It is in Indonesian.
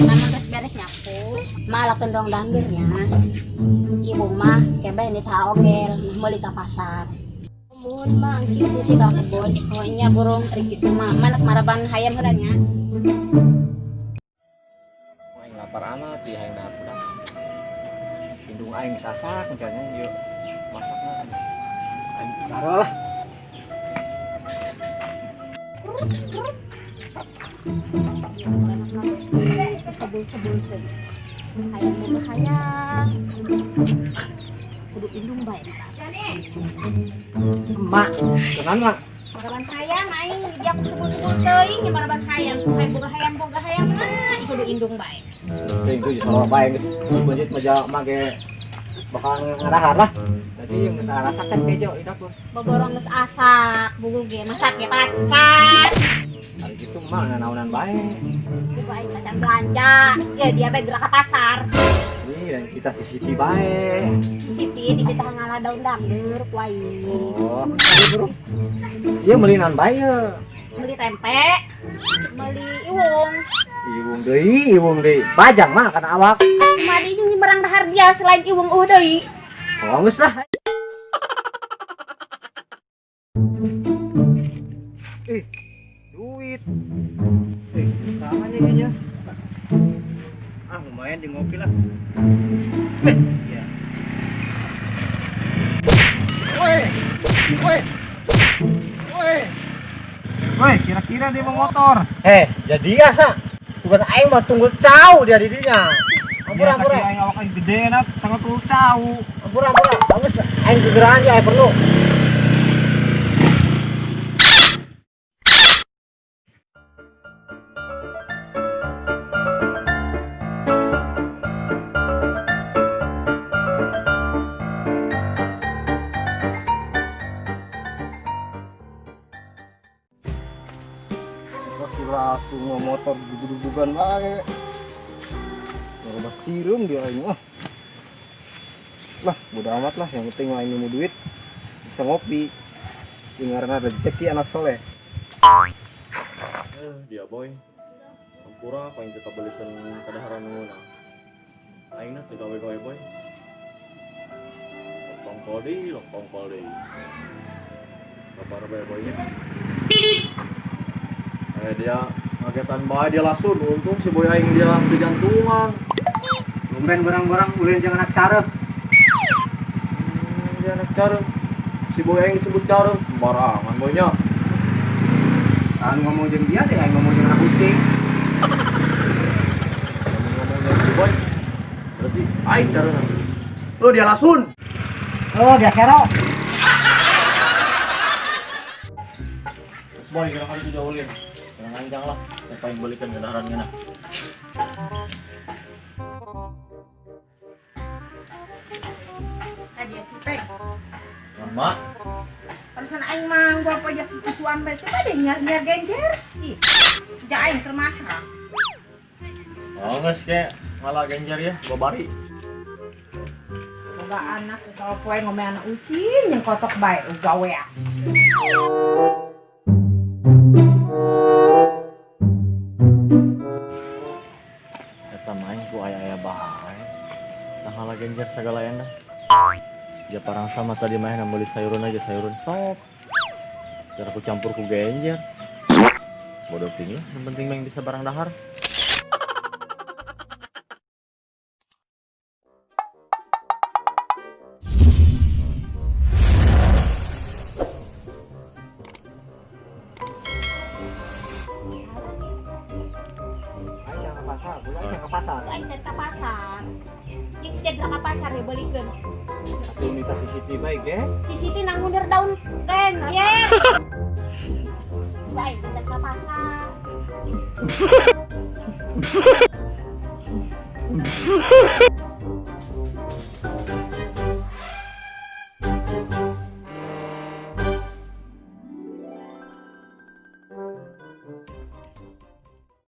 namun terus beres nyapu malah tendong dandirnya ibu mah kebe ini taogel meli ka pasar mun bang kitu tiga kebon oh nya burung kitu mah manak maraban hayam heulanya aing lapar amat di hayang dahar udah indung aing sasak misalnya yuk masakna aing taruh lah sebul-sebul teh hayang boga hayang kudu indung bae emak kenan mak maraban hayang aing dia aku sebul-sebul teuing nya maraban hayang boga hayang mah kudu indung bae itu kalau bae geus beunit mah make bakal ngarahar lah jadi yang kita rasakan kejo itu pun boborong geus asak bugu ge masak ge pacat hari gitu mah naonan bae buku aing macan belanja ya dia bae gerak ke pasar ini dan kita sisiti bae Siti di kita ngalah daun dangdur ku aing oh aduh bro iya meuli naon bae ya beli tempe beli iwung deui bajang mah kana awak mah di merang dahar dia selain iwung deui oh geus lah duit sama aja kayaknya lumayan di ngopi lah ya woi kira-kira dia mau motor jadi asa bukan aing mah tunggu cau dia didinya ampura aing awak aing gede enak sangat tunggu cau ampura bagus aing gegeraan ya aing perlu masih langsung mau motor duduk-dudukan bae mau sirum dia ini lah bodo amat lah yang penting mah ini mau duit bisa ngopi dengarna rezeki anak soleh dia boy ampura apa yang kita belikan kadaharan nunguna aing teh gawe-gawe boy lompong deui kabar bae boy nya dia ngagetan bae dia lasun untung si boy aing dia jantungan lumben barang-barang ulin jangan anak careup dia anak careup si boy aing disebut careup sembarangan boy nya kan ngomong jeung dia teh aing ngomong jeung anak kucing ngomong jeung si boy berarti aing careup oh dia lasun oh dia serok boy kira-kira itu jauh ulin lanjang lah, apa yang belikan kendaraan ngana. Tadi cipek. Mama. Kan sana aing mah gua pajak tuan bae coba deh nyar genjer. Ih. Ja aing termasra. Oh, geus ke malah genjer ya, babari. Boga anak sesal poe ngome anak ucin yang kotok bae gawe ya. Ayah bae nah halah genjer segala enda dia parang sama tadi main beli sayuran aja sayuran sop biar aku campur ku genjer bodoh ting lah yang penting main bisa barang dahar Aing cari ke pasar. Yang jaga ke pasar ya balikeun. Atuh minta CCTV baik ya. CCTV nang mundur daun genjer. Baik, jaga ke pasar.